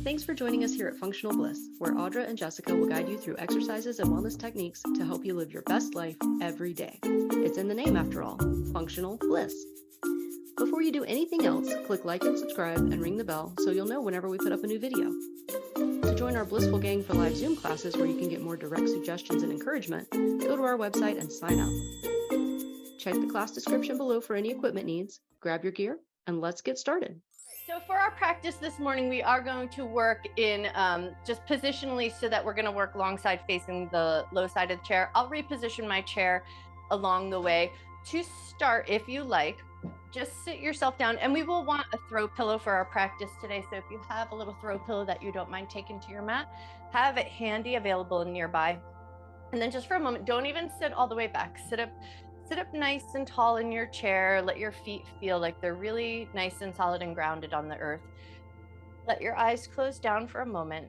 Thanks for joining us here at Functional Bliss, where Audra and Jessica will guide you through exercises and wellness techniques to help you live your best life every day. It's in the name, after all, Functional Bliss. Before you do anything else, click like and subscribe and ring the bell so you'll know whenever we put up a new video. To join our Blissful Gang for live Zoom classes where you can get more direct suggestions and encouragement, go to our website and sign up. Check the class description below for any equipment needs, grab your gear, and let's get started. So for our practice this morning, we are going to work in just positionally so that we're going to work long side facing the low side of the chair. I'll reposition my chair along the way. To start, if you like, just sit yourself down, and we will want a throw pillow for our practice today. So if you have a little throw pillow that you don't mind taking to your mat, have it handy, available and nearby. And then just for a moment, don't even sit all the way back. Sit up nice and tall in your chair. Let your feet feel like they're really nice and solid and grounded on the earth. Let your eyes close down for a moment.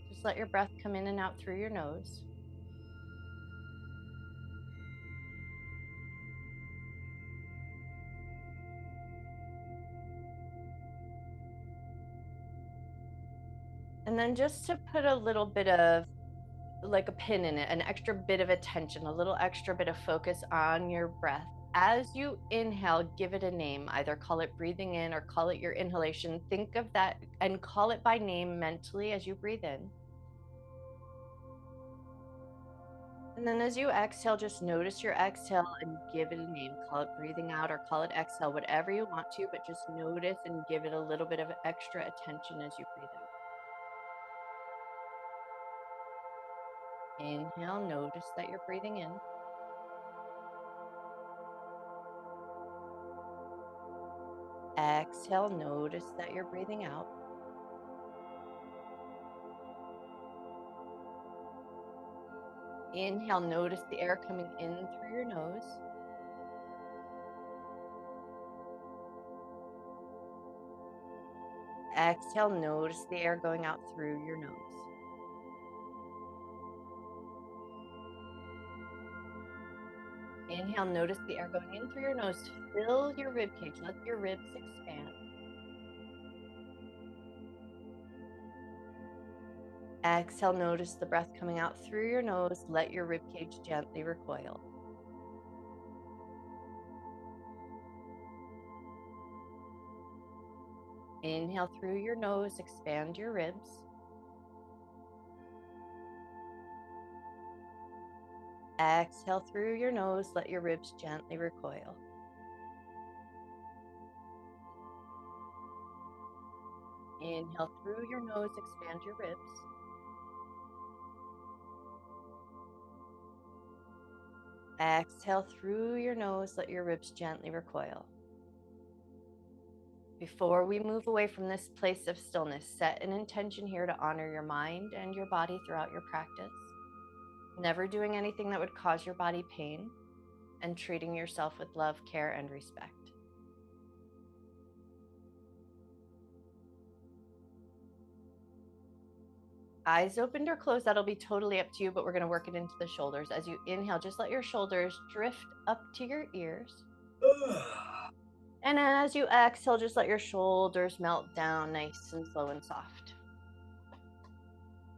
Just let your breath come in and out through your nose. And then just to put a little bit of like a pin in it, an extra bit of attention, a little extra bit of focus on your breath. As you inhale, give it a name. Either call it breathing in or call it your inhalation. Think of that and call it by name mentally as you breathe in. And then as you exhale, just notice your exhale and give it a name. Call it breathing out or call it exhale, whatever you want to, but just notice and give it a little bit of extra attention as you breathe out. Inhale, notice that you're breathing in. Exhale, notice that you're breathing out. Inhale, notice the air coming in through your nose. Exhale, notice the air going out through your nose. Inhale, notice the air going in through your nose. Fill your rib cage. Let your ribs expand. Exhale, notice the breath coming out through your nose. Let your rib cage gently recoil. Inhale through your nose, expand your ribs. Exhale through your nose, let your ribs gently recoil. Inhale through your nose, expand your ribs. Exhale through your nose, let your ribs gently recoil. Before we move away from this place of stillness, set an intention here to honor your mind and your body throughout your practice. Never doing anything that would cause your body pain, and treating yourself with love, care, and respect. Eyes opened or closed, that'll be totally up to you, but we're going to work it into the shoulders. As you inhale, just let your shoulders drift up to your ears. And as you exhale, just let your shoulders melt down nice and slow and soft.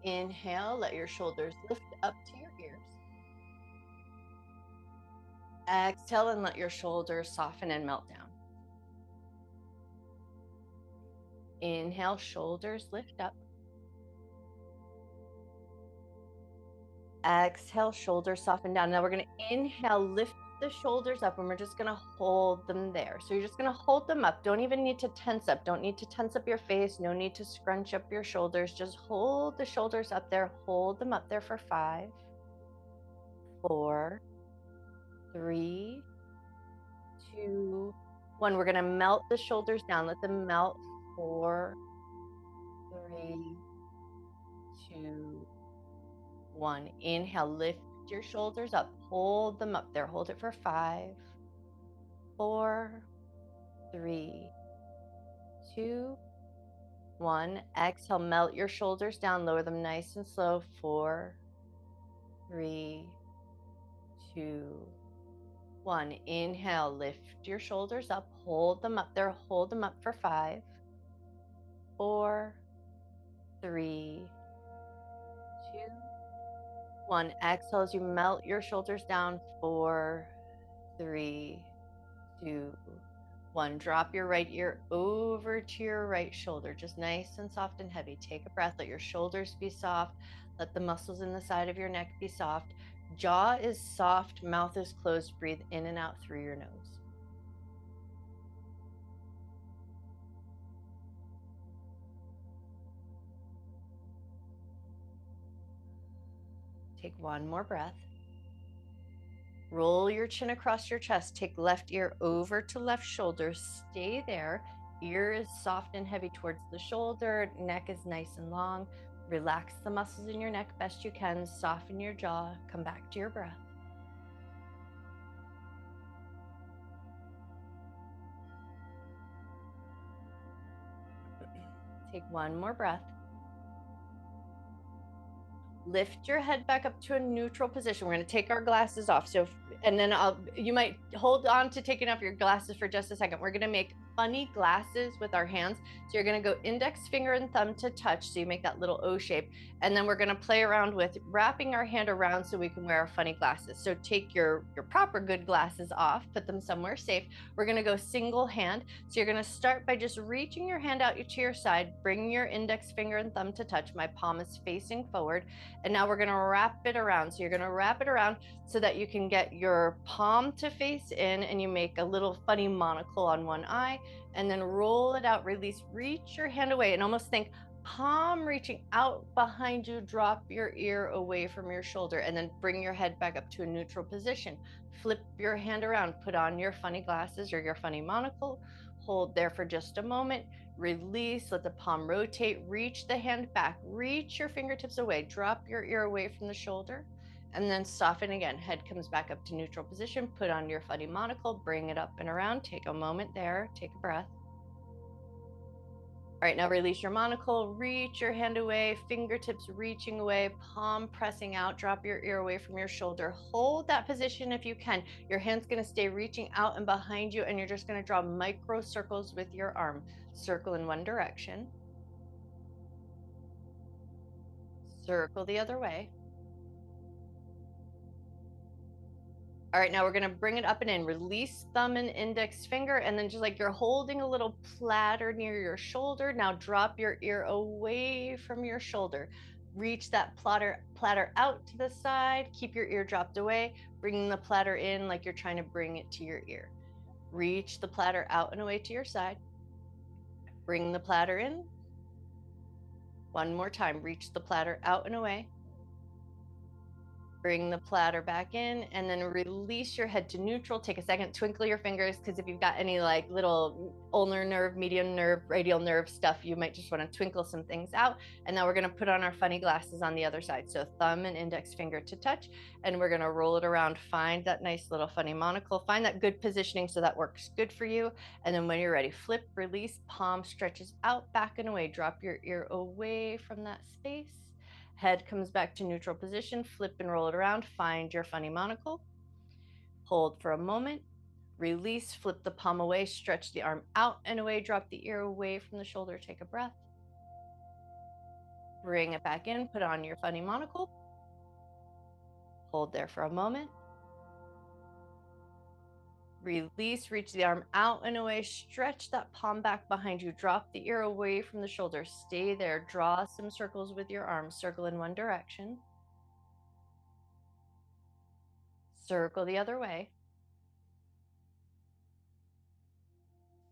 Inhale, let your shoulders lift up to your ears. Exhale and let your shoulders soften and melt down. Inhale, shoulders lift up. Exhale, shoulders soften down. Now we're going to inhale, lift the shoulders up, and we're just going to hold them there. So you're just going to hold them up. Don't even need to tense up. Don't need to tense up your face. No need to scrunch up your shoulders. Just hold the shoulders up there. Hold them up there for 5, 4, 3, 2, 1. We're going to melt the shoulders down. Let them melt. 4, 3, 2, 1. Inhale, lift your shoulders up. Hold them up there. Hold it for 5, 4, 3, 2, 1. Exhale, melt your shoulders down. Lower them nice and slow. 4, 3, 2, 1. Inhale, lift your shoulders up. Hold them up there. Hold them up for 5, 4, 3, 2, 1. Exhale as you melt your shoulders down. 4, 3, 2, 1. Drop your right ear over to your right shoulder, just nice and soft and heavy. Take a breath. Let your shoulders be soft. Let the muscles in the side of your neck be soft. Jaw is soft, mouth is closed. Breathe in and out through your nose. Take one more breath. Roll your chin across your chest. Take left ear over to left shoulder. Stay there. Ear is soft and heavy towards the shoulder. Neck is nice and long. Relax the muscles in your neck best you can. Soften your jaw. Come back to your breath. Take one more breath. Lift your head back up to a neutral position. We're going to take our glasses off. And then you might hold on to taking off your glasses for just a second. We're going to make funny glasses with our hands. So you're going to go index finger and thumb to touch. So you make that little O shape. And then we're going to play around with wrapping our hand around so we can wear our funny glasses. So take your proper good glasses off, put them somewhere safe. We're going to go single hand. So you're going to start by just reaching your hand out to your side, bring your index finger and thumb to touch. My palm is facing forward. And now we're going to wrap it around. So you're going to wrap it around so that you can get your palm to face in, and you make a little funny monocle on one eye, and then roll it out, release, reach your hand away, and almost think palm reaching out behind you. Drop your ear away from your shoulder, and then bring your head back up to a neutral position. Flip your hand around, put on your funny glasses or your funny monocle. Hold there for just a moment. Release, let the palm rotate, reach the hand back, reach your fingertips away, drop your ear away from the shoulder, and then soften again. Head comes back up to neutral position. Put on your funny monocle, bring it up and around. Take a moment there, take a breath. All right, now release your monocle, reach your hand away, fingertips reaching away, palm pressing out, drop your ear away from your shoulder. Hold that position if you can. Your hand's gonna stay reaching out and behind you, and you're just gonna draw micro circles with your arm. Circle in one direction. Circle the other way. All right, now we're gonna bring it up and in. Release thumb and index finger, and then just like you're holding a little platter near your shoulder. Now drop your ear away from your shoulder. Reach that platter out to the side. Keep your ear dropped away. Bring the platter in like you're trying to bring it to your ear. Reach the platter out and away to your side. Bring the platter in. One more time. Reach the platter out and away. Bring the platter back in, and then release your head to neutral. Take a second, twinkle your fingers, because if you've got any like little ulnar nerve, median nerve, radial nerve stuff, you might just want to twinkle some things out. And now we're going to put on our funny glasses on the other side. So thumb and index finger to touch, and we're going to roll it around. Find that nice little funny monocle. Find that good positioning so that works good for you. And then when you're ready, flip, release, palm stretches out, back and away. Drop your ear away from that space. Head comes back to neutral position, flip and roll it around, find your funny monocle. Hold for a moment, release, flip the palm away, stretch the arm out and away, drop the ear away from the shoulder, take a breath. Bring it back in, put on your funny monocle. Hold there for a moment. Release, reach the arm out and away, stretch that palm back behind you, drop the ear away from the shoulder, stay there, draw some circles with your arms, circle in one direction, circle the other way.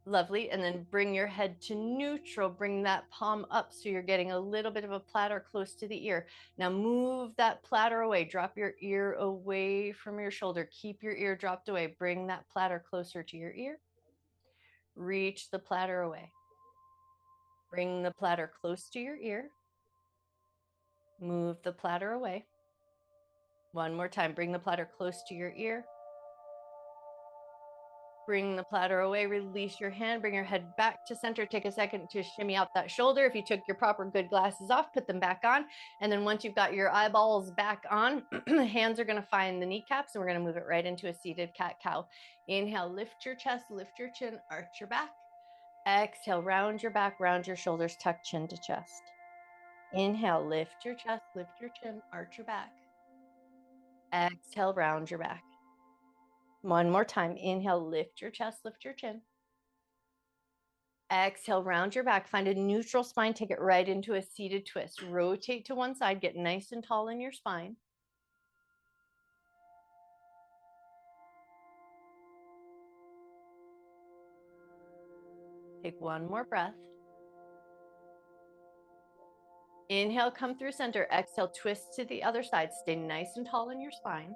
Lovely, and then bring your head to neutral, bring that palm up so you're getting a little bit of a platter close to the ear. Now move that platter away, drop your ear away from your shoulder, keep your ear dropped away, bring that platter closer to your ear, reach the platter away. Bring the platter close to your ear, move the platter away. One more time, bring the platter close to your ear, bring the platter away, release your hand, bring your head back to center. Take a second to shimmy out that shoulder. If you took your proper good glasses off, put them back on. And then once you've got your eyeballs back on, hands are gonna find the kneecaps, and we're gonna move it right into a seated cat-cow. Inhale, lift your chest, lift your chin, arch your back. Exhale, round your back, round your shoulders, tuck chin to chest. Inhale, lift your chest, lift your chin, arch your back. Exhale, round your back. One more time. Inhale, lift your chest, lift your chin. Exhale, round your back, find a neutral spine, take it right into a seated twist. Rotate to one side, get nice and tall in your spine. Take one more breath. Inhale, come through center. Exhale, twist to the other side. Stay nice and tall in your spine.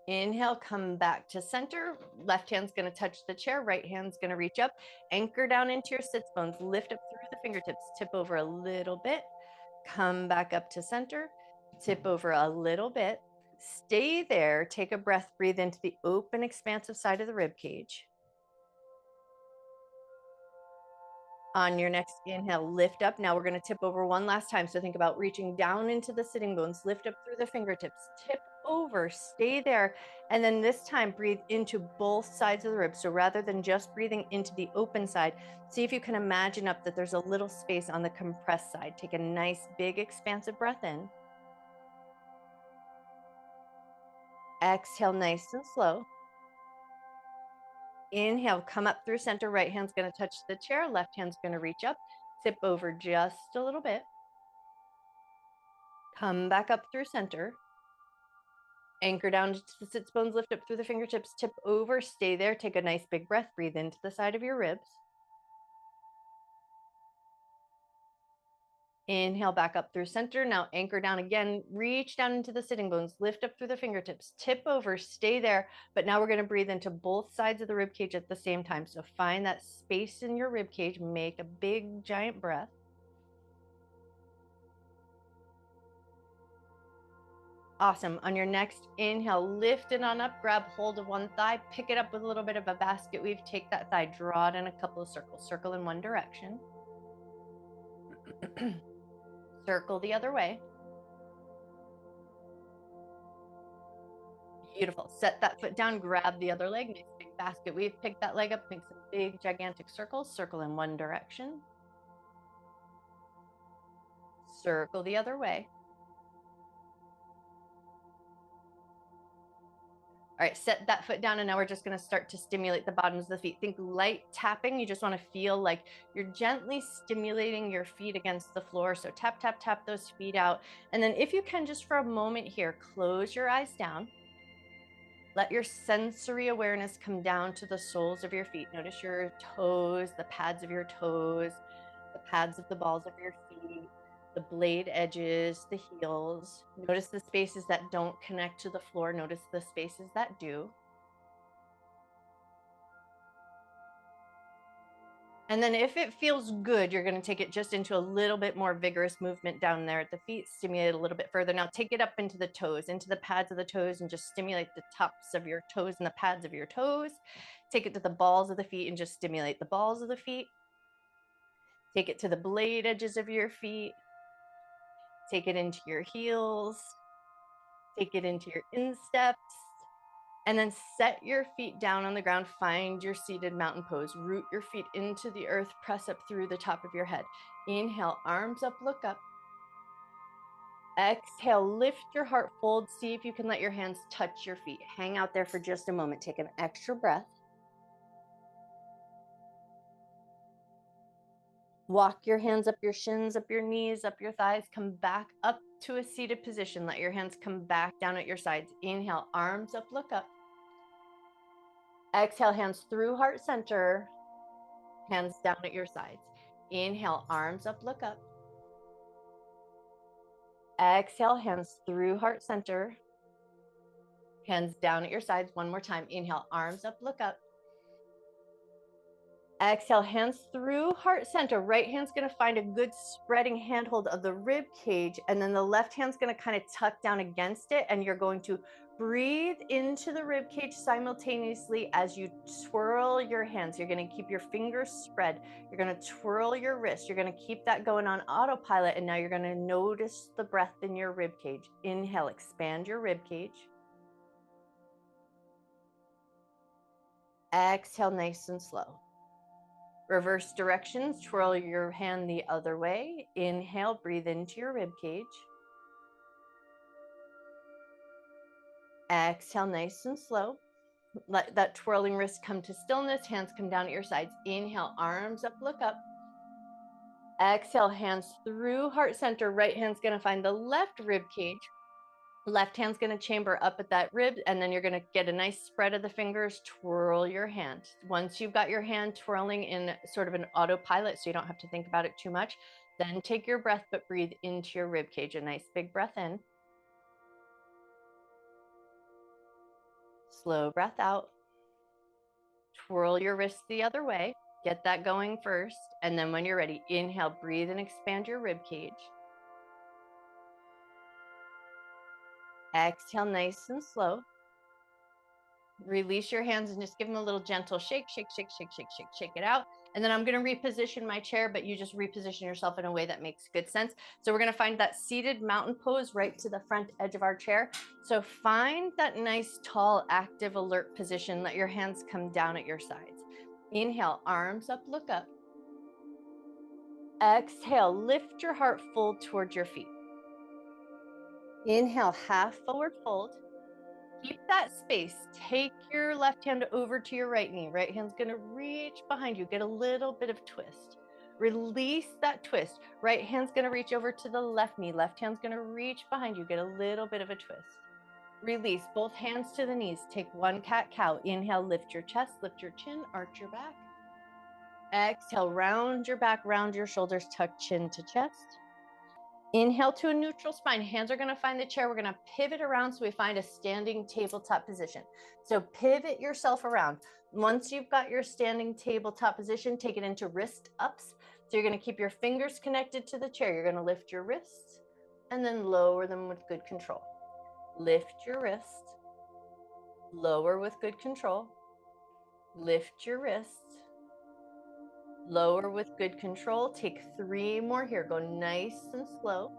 Inhale, come back to center. Left hand's going to touch the chair. Right hand's going to reach up. Anchor down into your sits bones. Lift up through the fingertips. Tip over a little bit. Come back up to center. Tip over a little bit. Stay there. Take a breath. Breathe into the open, expansive side of the rib cage. On your next inhale, lift up. Now we're going to tip over one last time. So think about reaching down into the sitting bones. Lift up through the fingertips. Tip over. Stay there. And then this time, breathe into both sides of the ribs. So rather than just breathing into the open side, see if you can imagine up that there's a little space on the compressed side. Take a nice, big, expansive breath in. Exhale, nice and slow. Inhale, come up through center. Right hand's going to touch the chair. Left hand's going to reach up. Tip over just a little bit. Come back up through center. Anchor down to the sits bones. Lift up through the fingertips. Tip over. Stay there. Take a nice big breath. Breathe into the side of your ribs. Inhale, back up through center. Now anchor down again. Reach down into the sitting bones. Lift up through the fingertips. Tip over. Stay there. But now we're going to breathe into both sides of the rib cage at the same time. So find that space in your rib cage. Make a big, giant breath. Awesome. On your next inhale, lift it on up, grab hold of one thigh, pick it up with a little bit of a basket weave, take that thigh, draw it in a couple of circles. Circle in one direction. Circle the other way. Beautiful. Set that foot down, grab the other leg, nice big basket weave, pick that leg up, make some big, gigantic circles. Circle in one direction. Circle the other way. All right, set that foot down, and now we're just going to start to stimulate the bottoms of the feet. Think light tapping. You just want to feel like you're gently stimulating your feet against the floor. So tap, tap, tap those feet out. And then if you can, just for a moment here, close your eyes down. Let your sensory awareness come down to the soles of your feet. Notice your toes, the pads of your toes, the pads of the balls of your feet, the blade edges, the heels. Notice the spaces that don't connect to the floor. Notice the spaces that do. And then if it feels good, you're going to take it just into a little bit more vigorous movement down there at the feet, stimulate a little bit further. Now take it up into the toes, into the pads of the toes, and just stimulate the tops of your toes and the pads of your toes. Take it to the balls of the feet and just stimulate the balls of the feet. Take it to the blade edges of your feet. Take it into your heels. Take it into your insteps. And then set your feet down on the ground. Find your seated mountain pose. Root your feet into the earth. Press up through the top of your head. Inhale, arms up, look up. Exhale, lift your heart, fold. See if you can let your hands touch your feet. Hang out there for just a moment. Take an extra breath. Walk your hands up your shins, up your knees, up your thighs. Come back up to a seated position. Let your hands come back down at your sides. Inhale, arms up, look up. Exhale, hands through heart center, hands down at your sides. Inhale, arms up, look up. Exhale, hands through heart center, hands down at your sides. One more time. Inhale, arms up, look up. Exhale, hands through heart center. Right hand's going to find a good spreading handhold of the rib cage, and then the left hand's going to kind of tuck down against it, and you're going to breathe into the rib cage simultaneously as you twirl your hands. You're going to keep your fingers spread. You're going to twirl your wrist. You're going to keep that going on autopilot, and now you're going to notice the breath in your rib cage. Inhale, expand your rib cage. Exhale, nice and slow. Reverse directions, twirl your hand the other way. Inhale, breathe into your rib cage. Exhale, nice and slow. Let that twirling wrist come to stillness. Hands come down at your sides. Inhale, arms up, look up. Exhale, hands through heart center. Right hand's going to find the left rib cage. Left hand's going to chamber up at that rib, and then you're going to get a nice spread of the fingers. Twirl your hand. Once you've got your hand twirling in sort of an autopilot, so you don't have to think about it too much, then take your breath, but breathe into your rib cage. A nice big breath in. Slow breath out. Twirl your wrists the other way. Get that going first. And then when you're ready, inhale, breathe and expand your rib cage. Exhale, nice and slow. Release your hands and just give them a little gentle shake, shake, shake, shake, shake, shake, shake it out. And then I'm going to reposition my chair, but you just reposition yourself in a way that makes good sense. So we're going to find that seated mountain pose right to the front edge of our chair. So find that nice, tall, active, alert position. Let your hands come down at your sides. Inhale, arms up, look up. Exhale, lift your heart full towards your feet. Inhale, half forward fold. Keep that space. Take your left hand over to your right knee. Right hand's going to reach behind you. Get a little bit of twist. Release that twist. Right hand's going to reach over to the left knee. Left hand's going to reach behind you. Get a little bit of a twist. Release both hands to the knees. Take one cat-cow. Inhale, lift your chest, lift your chin, arch your back. Exhale, round your back, round your shoulders, tuck chin to chest. Inhale to a neutral spine. Hands are going to find the chair. We're going to pivot around so we find a standing tabletop position. So pivot yourself around. Once you've got your standing tabletop position, take it into wrist ups. So you're going to keep your fingers connected to the chair. You're going to lift your wrists and then lower them with good control. Lift your wrist, lower with good control. Lift your wrist, lower with good control. Take 3 more here. Go nice and slow.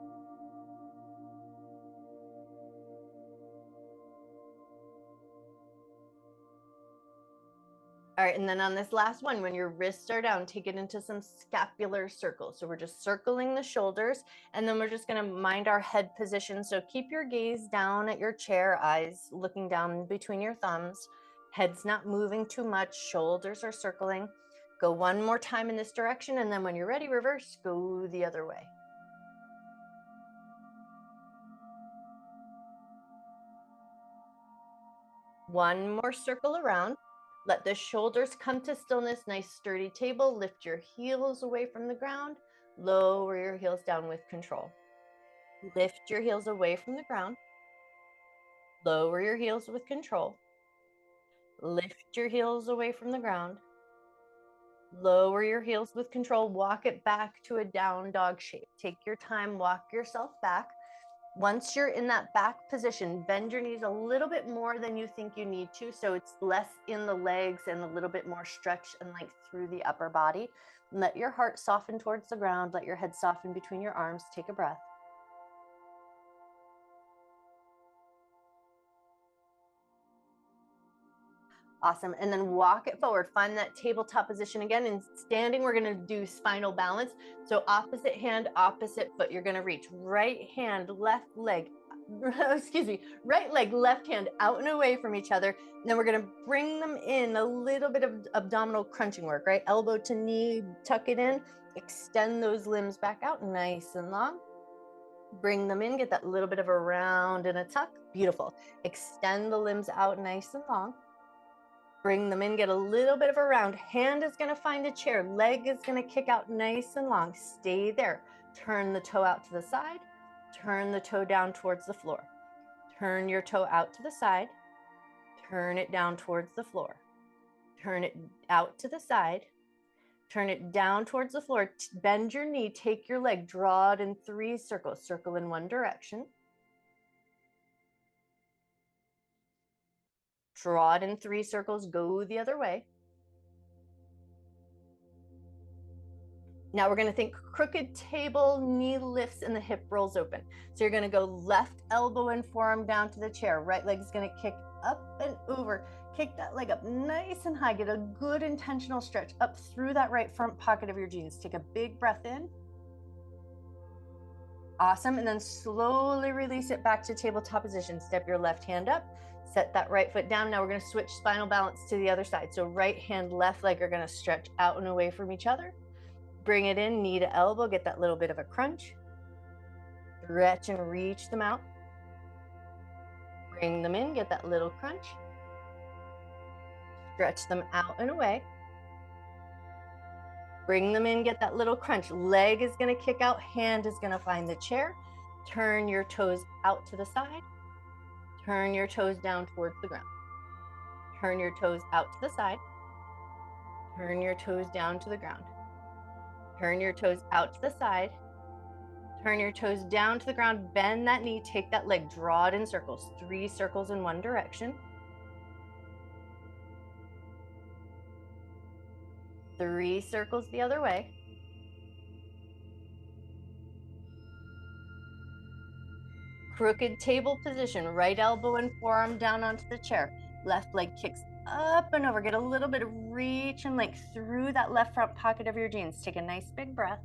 All right, and then on this last one, when your wrists are down, take it into some scapular circles. So we're just circling the shoulders, and then we're just going to mind our head position. So keep your gaze down at your chair, eyes looking down between your thumbs. Head's not moving too much. Shoulders are circling. Go one more time in this direction, and then when you're ready, reverse, go the other way. One more circle around. Let the shoulders come to stillness. Nice sturdy table. Lift your heels away from the ground. Lower your heels down with control. Lift your heels away from the ground. Lower your heels with control. Lift your heels away from the ground. Lower your heels with control. Walk it back to a down dog shape. Take your time, walk yourself back. Once you're in that back position, bend your knees a little bit more than you think you need to, so it's less in the legs and a little bit more stretch and length through the upper body. Let your heart soften towards the ground. Let your head soften between your arms. Take a breath. Awesome. And then walk it forward. Find that tabletop position again. In standing, we're going to do spinal balance. So opposite hand, opposite foot. You're going to reach right hand, left leg, right leg, left hand out and away from each other. And then we're going to bring them in, a little bit of abdominal crunching work, right? Elbow to knee, tuck it in, extend those limbs back out nice and long. Bring them in, get that little bit of a round and a tuck. Beautiful. Extend the limbs out nice and long. Bring them in, get a little bit of a round. Hand is going to find a chair. Leg is going to kick out nice and long. Stay there. Turn the toe out to the side. Turn the toe down towards the floor. Turn your toe out to the side. Turn it down towards the floor. Turn it out to the side. Turn it down towards the floor. Bend your knee. Take your leg. Draw it in 3 circles. Circle in one direction. Draw it in 3 circles, go the other way. Now we're going to think crooked table, knee lifts, and the hip rolls open. So you're going to go left elbow and forearm down to the chair. Right leg is going to kick up and over. Kick that leg up nice and high. Get a good intentional stretch up through that right front pocket of your jeans. Take a big breath in. Awesome. And then slowly release it back to tabletop position. Step your left hand up. Set that right foot down. Now we're going to switch spinal balance to the other side. So right hand, left leg are going to stretch out and away from each other. Bring it in, knee to elbow. Get that little bit of a crunch. Stretch and reach them out. Bring them in. Get that little crunch. Stretch them out and away. Bring them in, get that little crunch. Leg is going to kick out, hand is going to find the chair. Turn your toes out to the side. Turn your toes down towards the ground. Turn your toes out to the side. Turn your toes down to the ground. Turn your toes out to the side. Turn your toes down to the ground. Bend that knee, take that leg, draw it in circles. 3 circles in one direction. 3 circles the other way. Crooked table position, right elbow and forearm down onto the chair. Left leg kicks up and over. Get a little bit of reach and length through that left front pocket of your jeans. Take a nice big breath.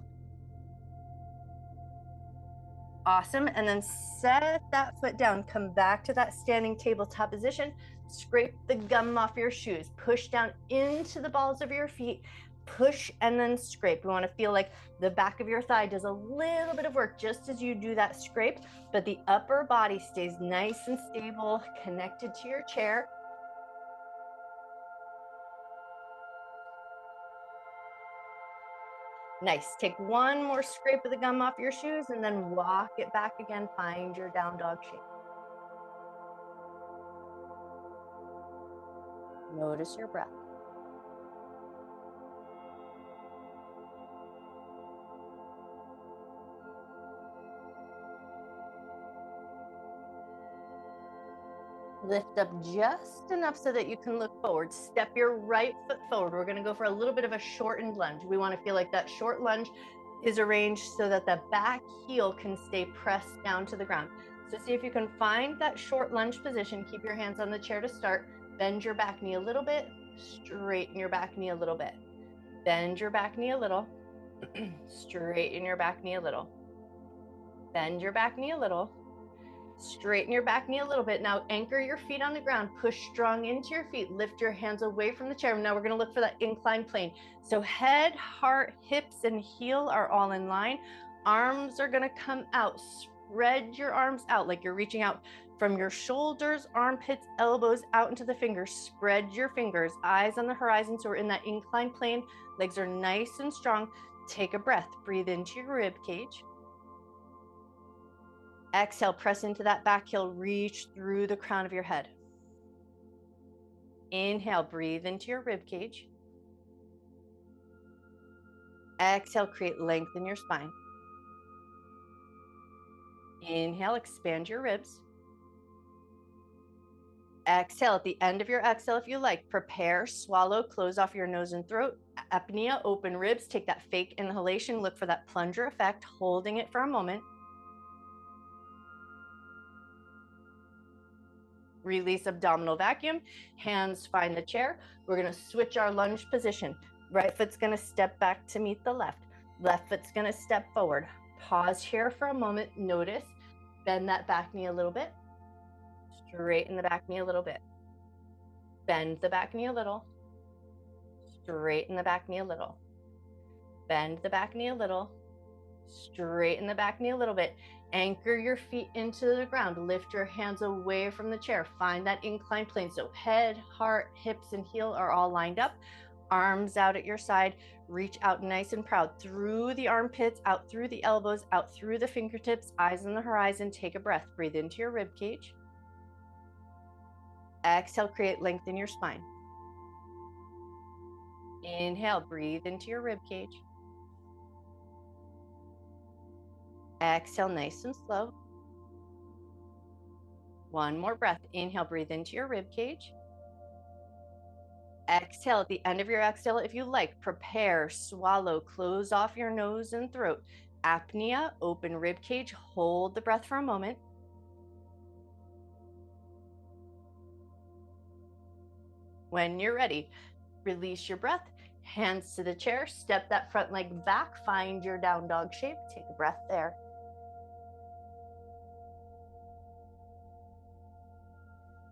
Awesome. And then set that foot down. Come back to that standing tabletop position. Scrape the gum off your shoes. Push down into the balls of your feet. Push and then scrape. We want to feel like the back of your thigh does a little bit of work just as you do that scrape, but the upper body stays nice and stable, connected to your chair. Nice. Take one more scrape of the gum off your shoes and then walk it back again. Find your down dog shape. Notice your breath. Lift up just enough so that you can look forward. Step your right foot forward. We're going to go for a little bit of a shortened lunge. We want to feel like that short lunge is arranged so that the back heel can stay pressed down to the ground. So see if you can find that short lunge position. Keep your hands on the chair to start. Bend your back knee a little bit. Straighten your back knee a little bit. Bend your back knee a little. Straighten your back knee a little. Bend your back knee a little. Straighten your back knee a little bit. Now anchor your feet on the ground. Push strong into your feet. Lift your hands away from the chair. Now we're going to look for that inclined plane. So head, heart, hips, and heel are all in line. Arms are going to come out. Spread your arms out like you're reaching out from your shoulders, armpits, elbows out into the fingers. Spread your fingers. Eyes on the horizon. So we're in that inclined plane. Legs are nice and strong. Take a breath. Breathe into your rib cage. Exhale, press into that back heel, reach through the crown of your head. Inhale, breathe into your rib cage. Exhale, create length in your spine. Inhale, expand your ribs. Exhale, at the end of your exhale, if you like, prepare, swallow, close off your nose and throat. Apnea, open ribs, take that fake inhalation, look for that plunger effect, holding it for a moment. Release abdominal vacuum, hands find the chair. We're going to switch our lunge position. Right foot's going to step back to meet the left. Left foot's going to step forward. Pause here for a moment. Notice, bend that back knee a little bit. Straighten the back knee a little bit. Bend the back knee a little. Straighten the back knee a little. Bend the back knee a little. Straighten the back knee a little bit. Anchor your feet into the ground. Lift your hands away from the chair. Find that inclined plane. So head, heart, hips, and heel are all lined up. Arms out at your side. Reach out nice and proud through the armpits, out through the elbows, out through the fingertips, eyes on the horizon. Take a breath. Breathe into your rib cage. Exhale, create length in your spine. Inhale, breathe into your rib cage. Exhale, nice and slow. One more breath. Inhale, breathe into your rib cage. Exhale, at the end of your exhale, if you like, prepare, swallow, close off your nose and throat. Apnea, open rib cage, hold the breath for a moment. When you're ready, release your breath, hands to the chair, step that front leg back, find your down dog shape. Take a breath there.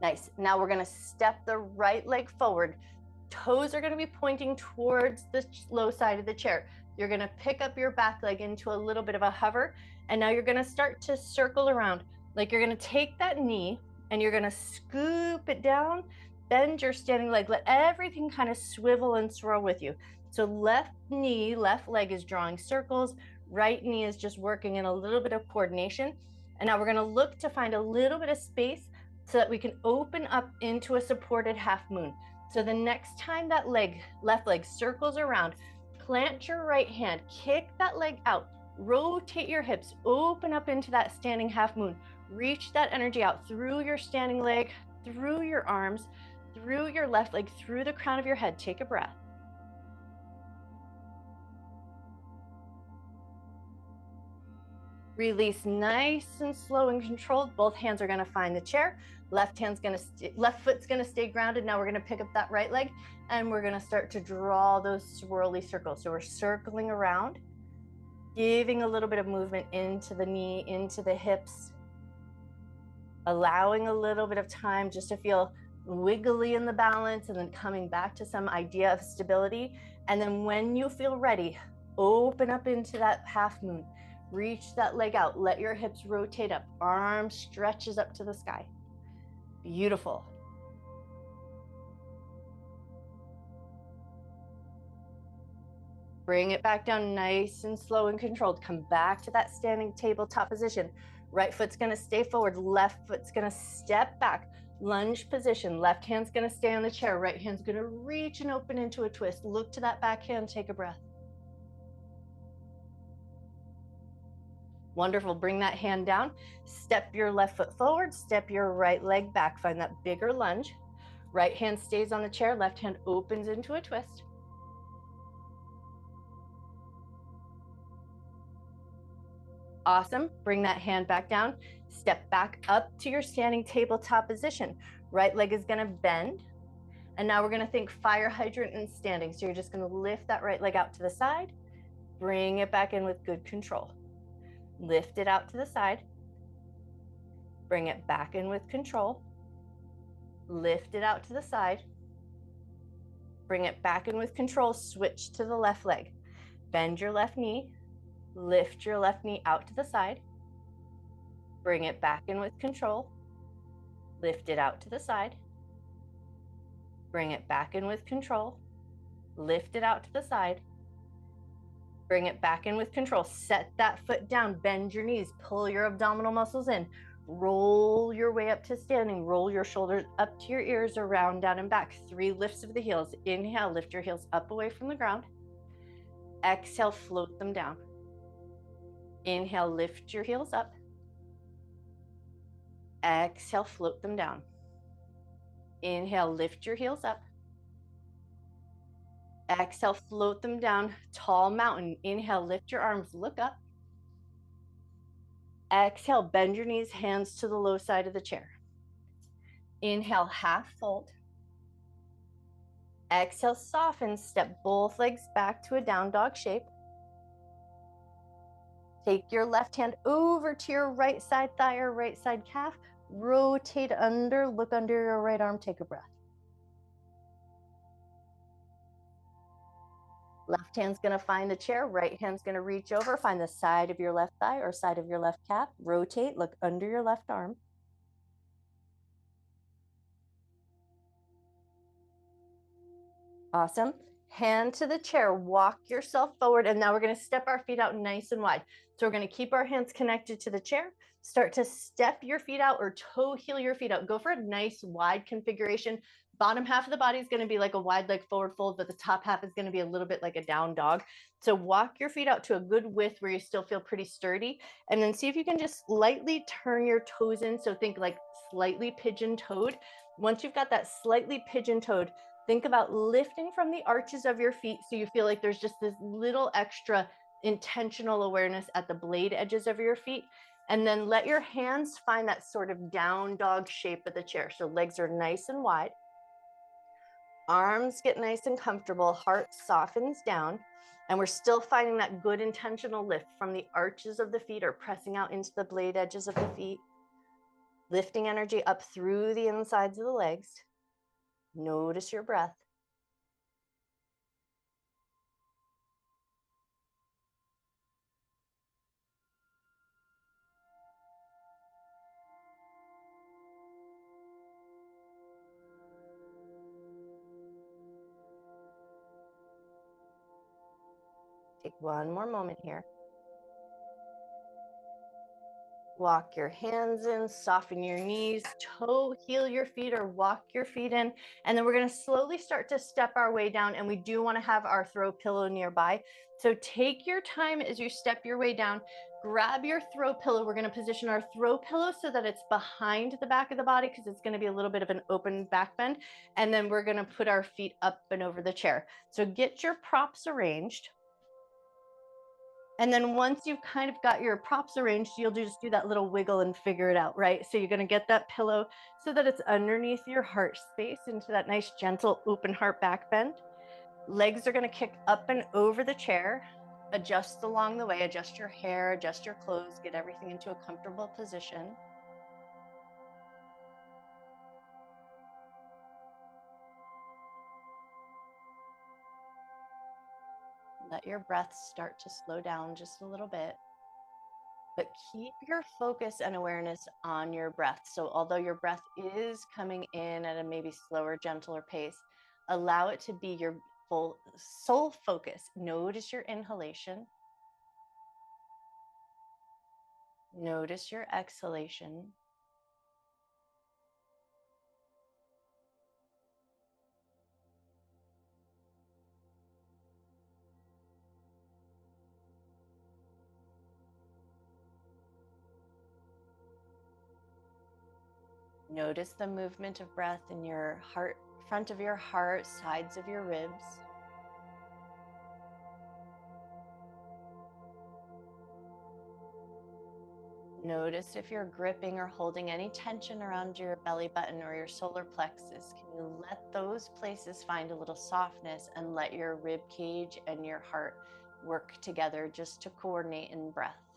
Nice. Now we're going to step the right leg forward. Toes are going to be pointing towards the low side of the chair. You're going to pick up your back leg into a little bit of a hover. And now you're going to start to circle around. Like you're going to take that knee and you're going to scoop it down, bend your standing leg, let everything kind of swivel and swirl with you. So left knee, left leg is drawing circles. Right knee is just working in a little bit of coordination. And now we're going to look to find a little bit of space so that we can open up into a supported half moon. So the next time that left leg circles around, plant your right hand, kick that leg out, rotate your hips, open up into that standing half moon, reach that energy out through your standing leg, through your arms, through your left leg, through the crown of your head. Take a breath. Release nice and slow and controlled. Both hands are going to find the chair. Left foot's going to stay grounded. Now we're going to pick up that right leg and we're going to start to draw those swirly circles. So we're circling around, giving a little bit of movement into the knee, into the hips, allowing a little bit of time just to feel wiggly in the balance and then coming back to some idea of stability. And then when you feel ready, open up into that half moon. Reach that leg out. Let your hips rotate up. Arm stretches up to the sky. Beautiful. Bring it back down nice and slow and controlled. Come back to that standing tabletop position. Right foot's going to stay forward. Left foot's going to step back. Lunge position. Left hand's going to stay on the chair. Right hand's going to reach and open into a twist. Look to that back hand. Take a breath. Wonderful. Bring that hand down. Step your left foot forward. Step your right leg back. Find that bigger lunge. Right hand stays on the chair. Left hand opens into a twist. Awesome. Bring that hand back down. Step back up to your standing tabletop position. Right leg is going to bend. And now we're going to think fire hydrant and standing. So you're just going to lift that right leg out to the side. Bring it back in with good control. Lift it out to the side. Bring it back in with control. Lift it out to the side. Bring it back in with control. Switch to the left leg. Bend your left knee. Lift your left knee out to the side. Bring it back in with control. Lift it out to the side. Bring it back in with control. Lift it out to the side. Bring it back in with control. Set that foot down. Bend your knees. Pull your abdominal muscles in. Roll your way up to standing. Roll your shoulders up to your ears, around, down, and back. 3 lifts of the heels. Inhale, lift your heels up away from the ground. Exhale, float them down. Inhale, lift your heels up. Exhale, float them down. Inhale, lift your heels up. Exhale, float them down. Tall mountain. Inhale, lift your arms, look up. Exhale, bend your knees, hands to the low side of the chair. Inhale, half fold. Exhale, soften. Step both legs back to a down dog shape. Take your left hand over to your right side thigh or right side calf. Rotate under, look under your right arm, take a breath. Left hand's going to find the chair, right hand's going to reach over, find the side of your left thigh or side of your left calf. Rotate, look under your left arm. Awesome. Hand to the chair, walk yourself forward, and now we're going to step our feet out nice and wide. So we're going to keep our hands connected to the chair. Start to step your feet out or toe heel your feet out. Go for a nice wide configuration. Bottom half of the body is going to be like a wide leg forward fold, but the top half is going to be a little bit like a down dog. So walk your feet out to a good width where you still feel pretty sturdy. And then see if you can just slightly turn your toes in. So think like slightly pigeon-toed. Once you've got that slightly pigeon-toed, think about lifting from the arches of your feet so you feel like there's just this little extra intentional awareness at the blade edges of your feet. And then let your hands find that sort of down dog shape of the chair. So legs are nice and wide. Arms get nice and comfortable, heart softens down, and we're still finding that good intentional lift from the arches of the feet or pressing out into the blade edges of the feet, lifting energy up through the insides of the legs. Notice your breath. Take one more moment here. Walk your hands in, soften your knees, toe heel your feet or walk your feet in. And then we're going to slowly start to step our way down. And we do want to have our throw pillow nearby. So take your time as you step your way down. Grab your throw pillow. We're going to position our throw pillow so that it's behind the back of the body because it's going to be a little bit of an open back bend. And then we're going to put our feet up and over the chair. So get your props arranged. And then once you've kind of got your props arranged, you'll just do that little wiggle and figure it out, right? So you're going to get that pillow so that it's underneath your heart space into that nice, gentle, open heart back bend. Legs are going to kick up and over the chair. Adjust along the way, adjust your hair, adjust your clothes, get everything into a comfortable position. Let your breath start to slow down just a little bit. But keep your focus and awareness on your breath. So although your breath is coming in at a maybe slower, gentler pace, allow it to be your full sole focus. Notice your inhalation. Notice your exhalation. Notice the movement of breath in your heart, front of your heart, sides of your ribs. Notice if you're gripping or holding any tension around your belly button or your solar plexus. Can you let those places find a little softness and let your rib cage and your heart work together just to coordinate in breath?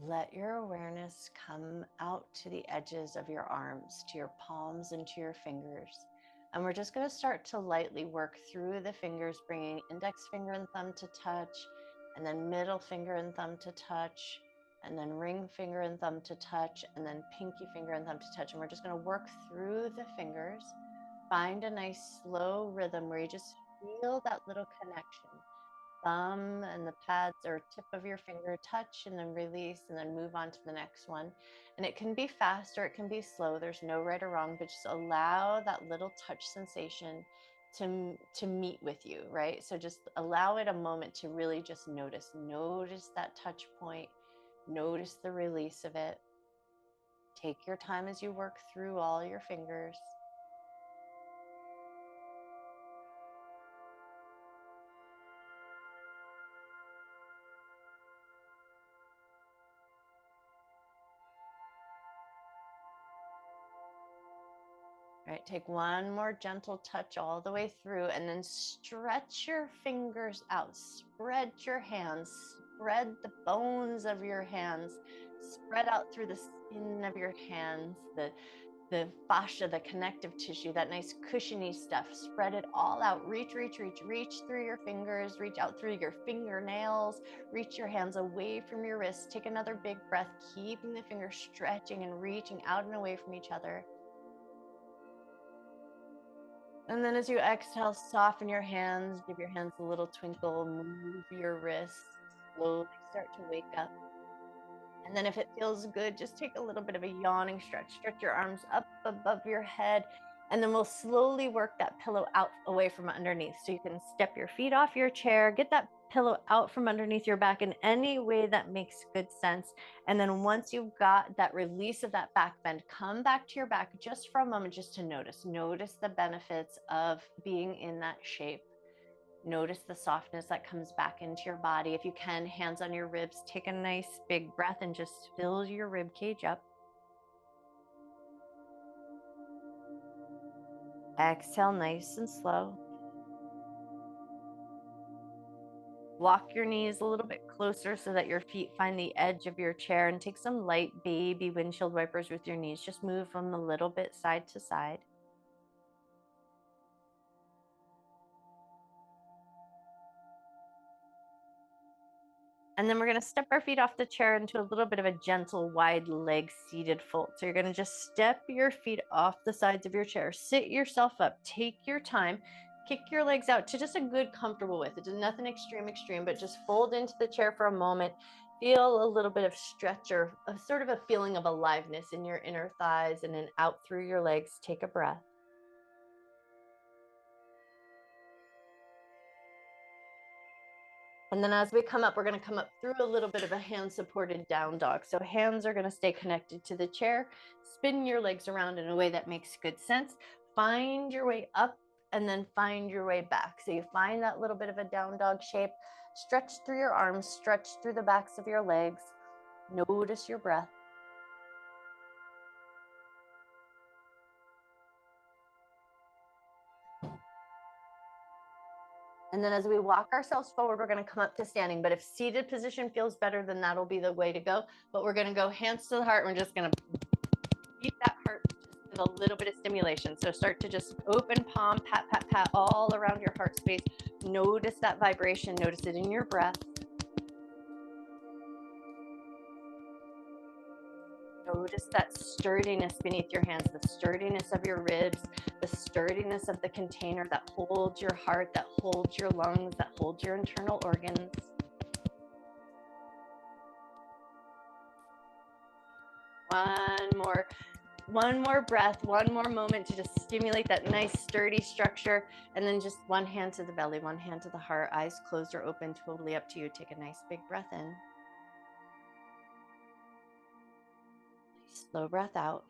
Let your awareness come out to the edges of your arms, to your palms and to your fingers. And we're just going to start to lightly work through the fingers, bringing index finger and thumb to touch, and then middle finger and thumb to touch, and then ring finger and thumb to touch, and then pinky finger and thumb to touch. And we're just going to work through the fingers. Find a nice slow rhythm where you just feel that little connection. Thumb and the pads or tip of your finger touch and then release and then move on to the next one. And it can be fast or it can be slow. There's no right or wrong, but just allow that little touch sensation to meet with you, right? So just allow it a moment to really just notice that touch point, notice the release of it. Take your time as you work through all your fingers. All right, take one more gentle touch all the way through and then stretch your fingers out. Spread your hands, spread the bones of your hands, spread out through the skin of your hands, the fascia, the connective tissue, that nice cushiony stuff. Spread it all out. Reach, reach, reach, reach through your fingers, reach out through your fingernails, reach your hands away from your wrists. Take another big breath, keeping the fingers stretching and reaching out and away from each other. And then as you exhale, soften your hands, give your hands a little twinkle, move your wrists, slowly start to wake up. And then if it feels good, just take a little bit of a yawning stretch. Stretch your arms up above your head. And then we'll slowly work that pillow out away from underneath. So you can step your feet off your chair, get that pillow out from underneath your back in any way that makes good sense. And then once you've got that release of that back bend, come back to your back just for a moment, just to notice the benefits of being in that shape. Notice the softness that comes back into your body. If you can, hands on your ribs, take a nice big breath and just fill your rib cage up. Exhale nice and slow. Walk your knees a little bit closer so that your feet find the edge of your chair, and take some light baby windshield wipers with your knees. Just move them a little bit side to side. And then we're going to step our feet off the chair into a little bit of a gentle wide leg seated fold. So you're going to just step your feet off the sides of your chair, sit yourself up, take your time, kick your legs out to just a good comfortable width. It's nothing extreme, but just fold into the chair for a moment. Feel a little bit of stretch or a sort of a feeling of aliveness in your inner thighs, and then out through your legs. Take a breath. And then as we come up, we're going to come up through a little bit of a hand-supported down dog. So hands are going to stay connected to the chair. Spin your legs around in a way that makes good sense. Find your way up and then find your way back. So you find that little bit of a down dog shape. Stretch through your arms, stretch through the backs of your legs. Notice your breath. And then as we walk ourselves forward, we're going to come up to standing. But if seated position feels better, then that'll be the way to go. But we're going to go hands to the heart. We're just going to beat that heart just with a little bit of stimulation. So start to just open palm, pat, pat, pat all around your heart space. Notice that vibration. Notice it in your breath. Notice that sturdiness beneath your hands, the sturdiness of your ribs, the sturdiness of the container that holds your heart, that holds your lungs, that holds your internal organs. One more breath, one more moment to just stimulate that nice sturdy structure. And then just one hand to the belly, one hand to the heart, eyes closed or open, totally up to you. Take a nice big breath in. Slow breath out.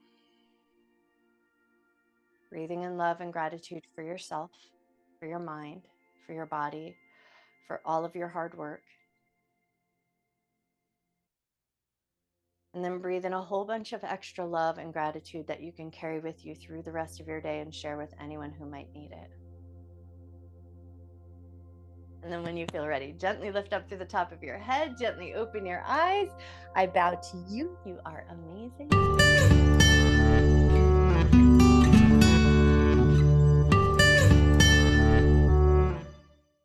Breathing in love and gratitude for yourself, for your mind, for your body, for all of your hard work. And then breathe in a whole bunch of extra love and gratitude that you can carry with you through the rest of your day and share with anyone who might need it. And then when you feel ready, gently lift up through the top of your head, gently open your eyes. I bow to you. You are amazing.